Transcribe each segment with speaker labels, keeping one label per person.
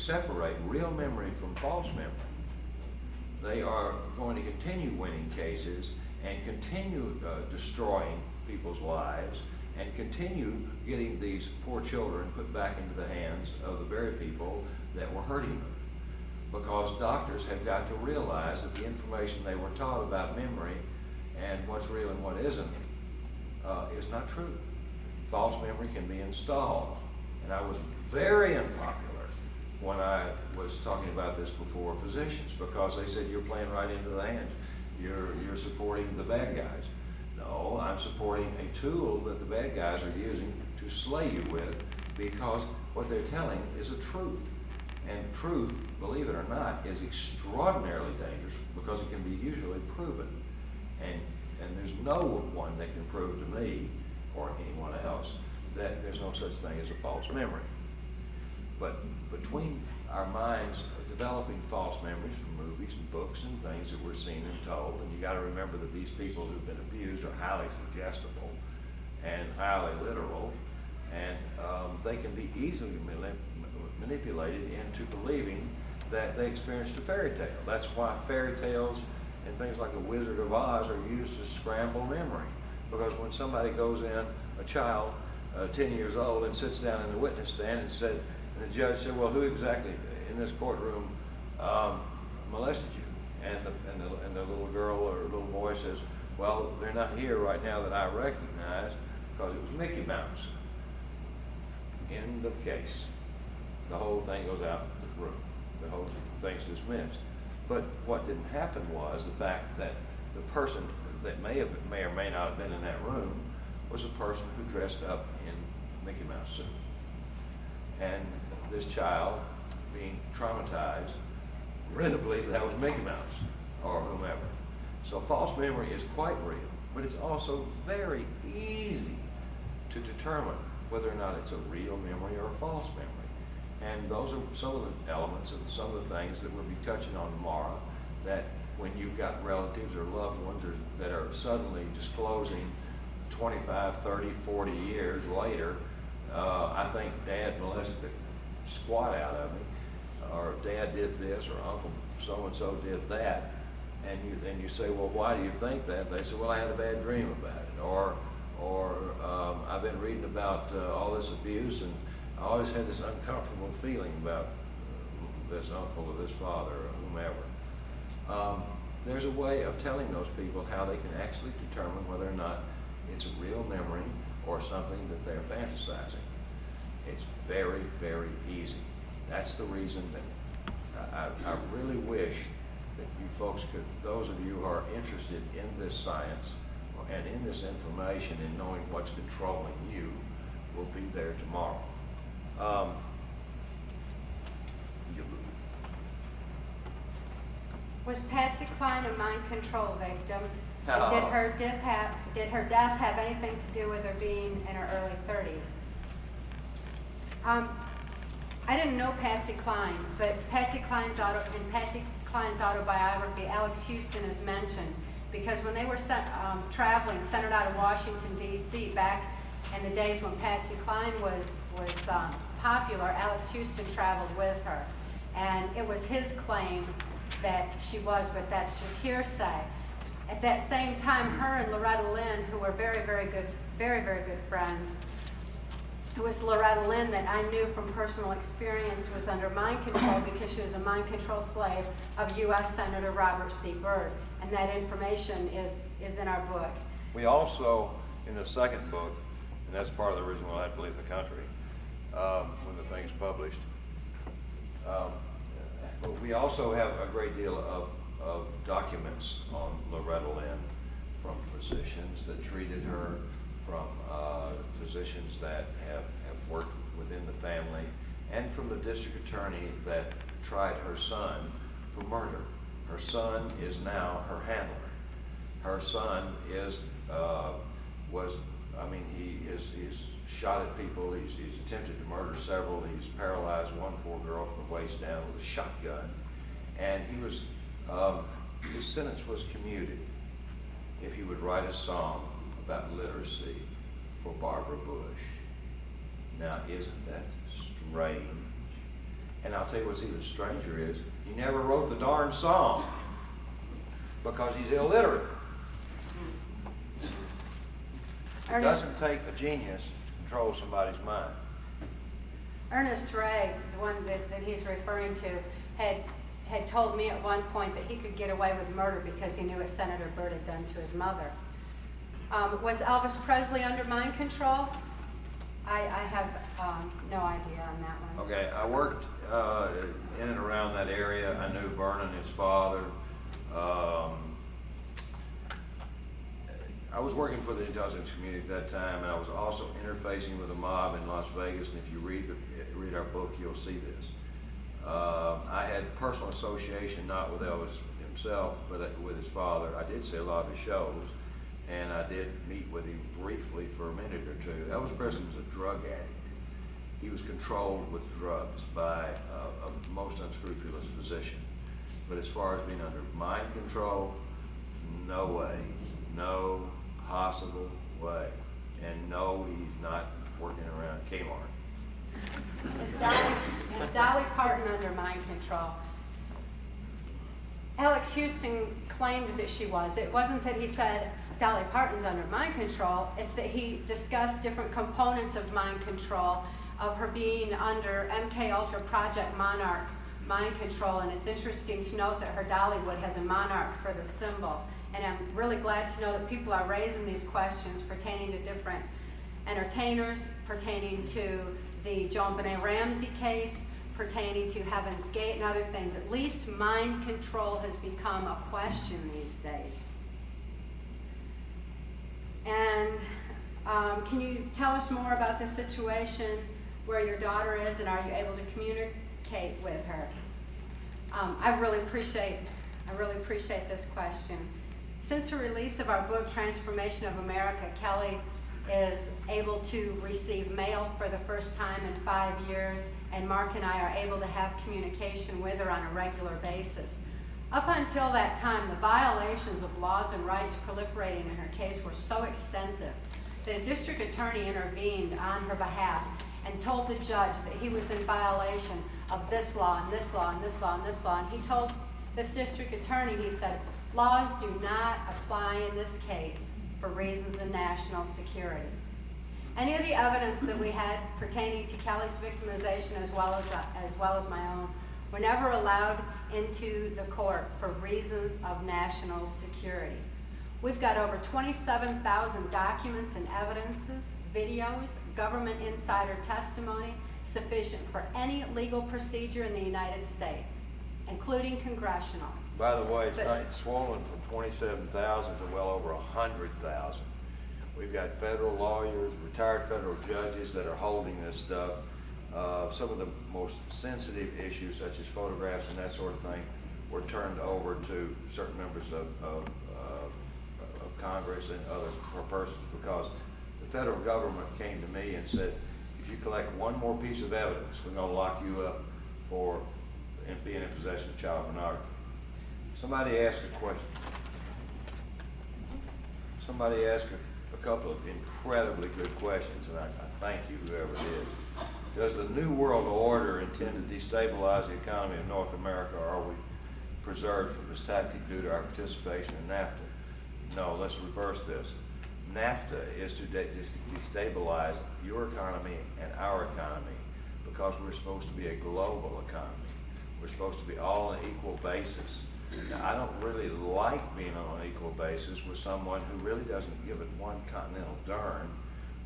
Speaker 1: separate real memory from false memory, they are going to continue winning cases and continue destroying people's lives and continue getting these poor children put back into the hands of the very people that were hurting them. Because doctors have got to realize that the information they were taught about memory and what's real and what isn't is not true. False memory can be installed. And I was very unpopular when I was talking about this before physicians, because they said, you're playing right into the hands. You're supporting the bad guys. No, I'm supporting a tool that the bad guys are using to slay you with, because what they're telling is a truth. And truth, believe it or not, is extraordinarily dangerous because it can be usually proven. And there's no one that can prove to me or anyone else that there's no such thing as a false memory. But between our minds developing false memories from movies and books and things that we're seen and told, and you got to remember that these people who've been abused are highly suggestible and highly literal, and they can be easily manipulated into believing that they experienced a fairy tale. That's why fairy tales and things like The Wizard of Oz are used to scramble memory. Because when somebody goes in, a child, 10 years old, and sits down in the witness stand and said, and the judge said, well, who exactly in this courtroom molested you? And the little girl or little boy says, well, they're not here right now that I recognize, because it was Mickey Mouse. End of case. The whole thing goes out the room. The whole thing's dismissed. But what didn't happen was the fact that the person that may or may not have been in that room was a person who dressed up in Mickey Mouse suit. And this child, being traumatized, really believed that was Mickey Mouse or whomever. So false memory is quite real, but it's also very easy to determine whether or not it's a real memory or a false memory. And those are some of the elements of some of the things that we'll be touching on tomorrow, that when you've got relatives or loved ones that are suddenly disclosing 25, 30, 40 years later, I think Dad molested the squat out of me, or Dad did this, or Uncle so-and-so did that, and you say, well, why do you think that? They say, well, I had a bad dream about it, or I've been reading about all this abuse, and I always had this uncomfortable feeling about this uncle or this father or whomever. There's a way of telling those people how they can actually determine whether or not it's a real memory or something that they're fantasizing. It's very, very easy. That's the reason that I really wish that you folks could, those of you who are interested in this science and in this information and knowing what's controlling you, will be there tomorrow.
Speaker 2: Was Patsy Cline a mind control victim?
Speaker 1: No.
Speaker 2: Did her death have anything to do with her being in her early 30s? I didn't know Patsy Cline, but Patsy Cline's autobiography, Alex Houston is mentioned, because when they were traveling, centered out of Washington, D.C., back in the days when Patsy Cline was popular, Alex Houston traveled with her. And it was his claim that she was, but that's just hearsay. At that same time, her and Loretta Lynn, who were very, very good friends, it was Loretta Lynn that I knew from personal experience was under mind control, because she was a mind control slave of U.S. Senator Robert C. Byrd. And that information is in our book.
Speaker 1: We also, in the second book, and that's part of the reason why I believe the country, when the thing's published, but we also have a great deal of documents on Loretta Lynn from physicians that treated her, from physicians that have worked within the family, and from the district attorney that tried her son for murder. Her son is now her handler. Her son he's shot at people, he's attempted to murder several, he's paralyzed one poor girl from the waist down with a shotgun, and his sentence was commuted if he would write a song about literacy for Barbara Bush. Now, isn't that strange? And I'll tell you what's even stranger is, he never wrote the darn song because he's illiterate. It doesn't take a genius to control somebody's mind.
Speaker 2: Ernest Ray, the one that he's referring to, had told me at one point that he could get away with murder because he knew what Senator Byrd had done to his mother. Was Elvis Presley under mind control? I have no idea on that one.
Speaker 1: Okay, I worked in and around that area. I knew Vernon, his father. I was working for the intelligence community at that time, and I was also interfacing with a mob in Las Vegas. And if you read our book, you'll see this. I had personal association not with Elvis himself, but with his father. I did see a lot of his shows, and I did meet with him briefly for a minute or two. Elvis Presley was a drug addict. He was controlled with drugs by a most unscrupulous physician. But as far as being under mind control, no way, no possible way. And no, he's not working around Kmart.
Speaker 2: Is Dolly Parton under mind control? Alex Houston claimed that she was. It wasn't that he said Dolly Parton's under mind control, it's that he discussed different components of mind control, of her being under MK Ultra Project Monarch mind control, and it's interesting to note that her Dollywood has a monarch for the symbol. And I'm really glad to know that people are raising these questions pertaining to different entertainers, pertaining to the Joan Benet Ramsey case, pertaining to Heaven's Gate and other things. At least mind control has become a question these days. And can you tell us more about the situation where your daughter is, and are you able to communicate with her? I really appreciate this question. Since the release of our book, Transformation of America, Kelly is able to receive mail for the first time in 5 years, and Mark and I are able to have communication with her on a regular basis. Up until that time, the violations of laws and rights proliferating in her case were so extensive that a district attorney intervened on her behalf and told the judge that he was in violation of this law and this law and this law and this law. And he told this district attorney, he said, laws do not apply in this case for reasons of national security. Any of the evidence that we had pertaining to Kelly's victimization as well as my own were never allowed into the court for reasons of national security. We've got over 27,000 documents and evidences, videos, government insider testimony, sufficient for any legal procedure in the United States, including congressional.
Speaker 1: By the way, it's swollen from 27,000 to well over 100,000. We've got federal lawyers, retired federal judges that are holding this stuff. Some of the most sensitive issues, such as photographs and that sort of thing, were turned over to certain members of Congress and other persons, because the federal government came to me and said, if you collect one more piece of evidence, we're going to lock you up for being in possession of child pornography. Somebody asked a question. Somebody asked a couple of incredibly good questions, and I thank you, whoever it is. Does the New World Order intend to destabilize the economy of North America, or are we preserved from this tactic due to our participation in NAFTA? No, let's reverse this. NAFTA is to destabilize your economy and our economy, because we're supposed to be a global economy. We're supposed to be all on an equal basis. Now, I don't really like being on an equal basis with someone who really doesn't give it one continental darn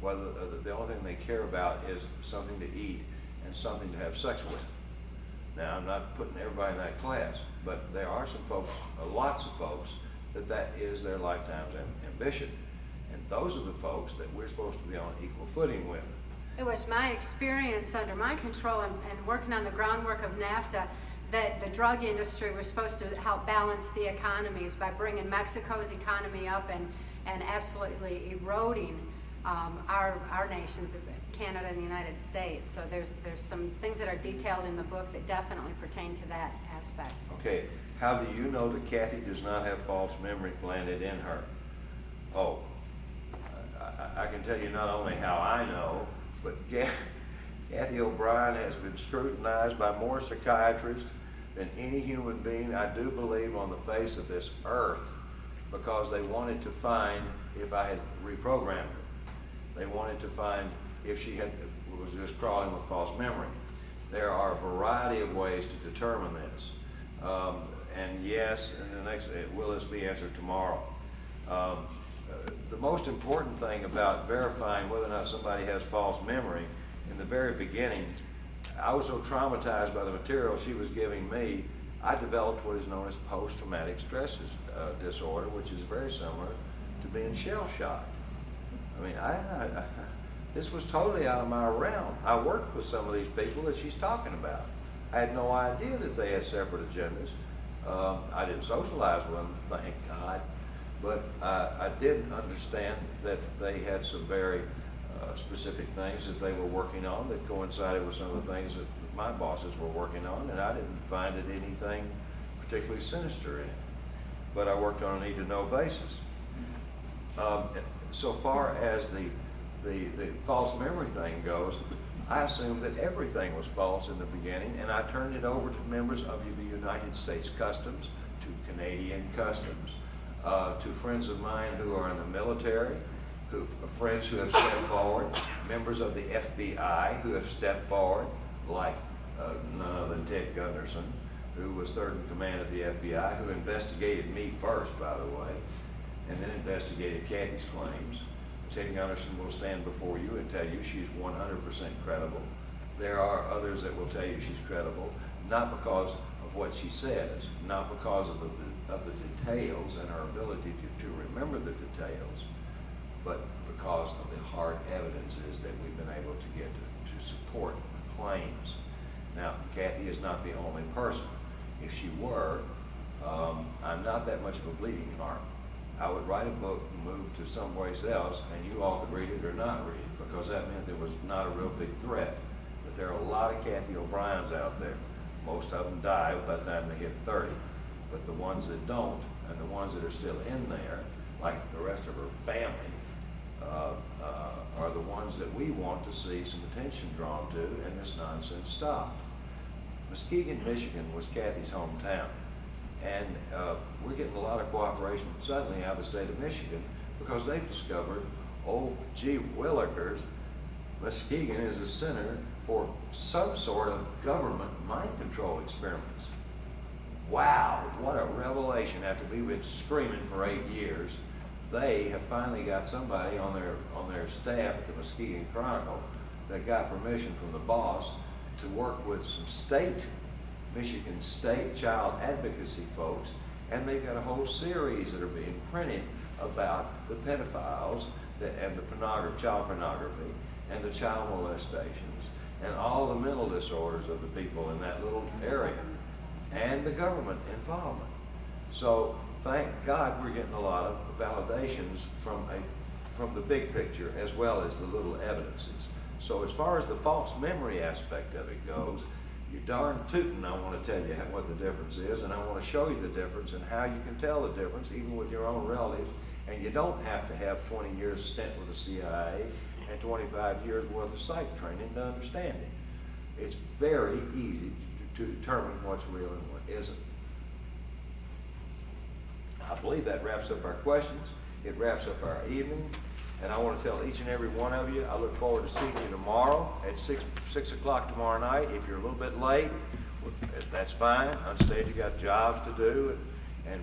Speaker 1: whether the only thing they care about is something to eat and something to have sex with. Now, I'm not putting everybody in that class, but there are some folks, lots of folks, that is their lifetime's ambition. And those are the folks that we're supposed to be on equal footing with.
Speaker 2: It was my experience under my control and working on the groundwork of NAFTA that the drug industry was supposed to help balance the economies by bringing Mexico's economy up and absolutely eroding our nations, Canada and the United States. So there's some things that are detailed in the book that definitely pertain to that aspect.
Speaker 1: Okay, how do you know that Cathy does not have false memory planted in her? Oh, I can tell you not only how I know, but Cathy O'Brien has been scrutinized by more psychiatrists than any human being, I do believe, on the face of this earth, because they wanted to find if I had reprogrammed her. They wanted to find if she was just crawling with false memory. There are a variety of ways to determine this. And yes, and the next, will this be answered tomorrow? The most important thing about verifying whether or not somebody has false memory, in the very beginning, I was so traumatized by the material she was giving me, I developed what is known as post-traumatic stress disorder, which is very similar to being shell-shocked. I mean, this was totally out of my realm. I worked with some of these people that she's talking about. I had no idea that they had separate agendas. I didn't socialize with them, thank God, but I did understand that they had some very specific things that they were working on that coincided with some of the things that my bosses were working on, and I didn't find it anything particularly sinister in it. But I worked on a need-to-know basis. So far as the false memory thing goes, I assumed that everything was false in the beginning, and I turned it over to members of the United States Customs, to Canadian Customs, to friends of mine who are in the military, friends who have stepped forward, members of the FBI who have stepped forward, like none other than Ted Gunderson, who was third in command of the FBI, who investigated me first, by the way, and then investigated Cathy's claims. Ted Gunderson will stand before you and tell you she's 100% credible. There are others that will tell you she's credible, not because of what she says, not because of the details and her ability to remember the details, but because of the hard evidences that we've been able to get to support the claims. Now, Cathy is not the only person. If she were, I'm not that much of a bleeding heart. I would write a book and move to someplace else, and you all could read it or not read it, because that meant there was not a real big threat. But there are a lot of Cathy O'Briens out there. Most of them die by the time they hit 30. But the ones that don't, and the ones that are still in there, like the rest of her family, are the ones that we want to see some attention drawn to and this nonsense stopped. Muskegon, Michigan was Cathy's hometown. And we're getting a lot of cooperation suddenly out of the state of Michigan because they've discovered, oh, gee willikers, Muskegon is a center for some sort of government mind control experiments. Wow, what a revelation after we've been screaming for 8 years. They have finally got somebody on their staff at the Muskegon Chronicle that got permission from the boss to work with some Michigan State child advocacy folks, and they've got a whole series that are being printed about the pedophiles and the child pornography and the child molestations and all the mental disorders of the people in that little area and the government involvement. So thank God we're getting a lot of validations from the big picture as well as the little evidences. So as far as the false memory aspect of it goes, you darn tootin', I want to tell you what the difference is, and I want to show you the difference and how you can tell the difference even with your own relatives. And you don't have to have 20 years spent with the CIA and 25 years worth of psych training to understand it. It's very easy to determine what's real and what isn't. I believe that wraps up our questions. It wraps up our evening. And I want to tell each and every one of you, I look forward to seeing you tomorrow at 6 o'clock tomorrow night. If you're a little bit late, that's fine. On stage you got jobs to do and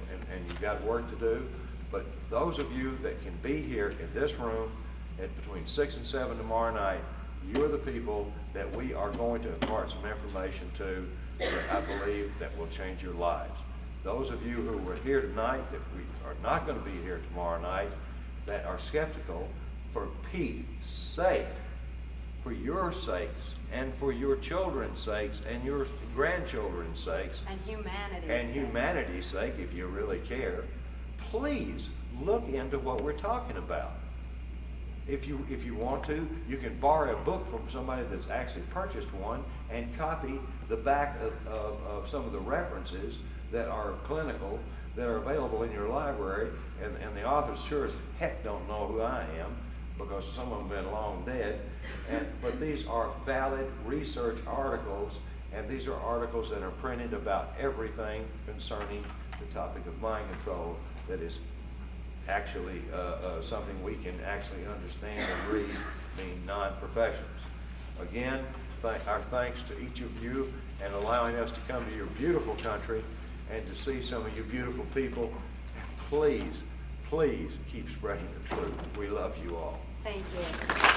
Speaker 1: you've got work to do. But those of you that can be here in this room at between 6 and 7 tomorrow night, you're the people that we are going to impart some information to that I believe that will change your lives. Those of you who were here tonight that we are not going to be here tomorrow night, that are skeptical, for Pete's sake, for your sakes, and for your children's sakes, and your grandchildren's sakes,
Speaker 2: and humanity's
Speaker 1: sake, if you really care, please look into what we're talking about. If you want to, you can borrow a book from somebody that's actually purchased one and copy the back of some of the references that are clinical, that are available in your library, and the authors sure as heck don't know who I am, because some of them have been long dead. But these are valid research articles, and these are articles that are printed about everything concerning the topic of mind control that is actually something we can actually understand and read, being non-professionals. Again, our thanks to each of you and allowing us to come to your beautiful country and to see some of you beautiful people. Please, please keep spreading the truth. We love you all.
Speaker 2: Thank you.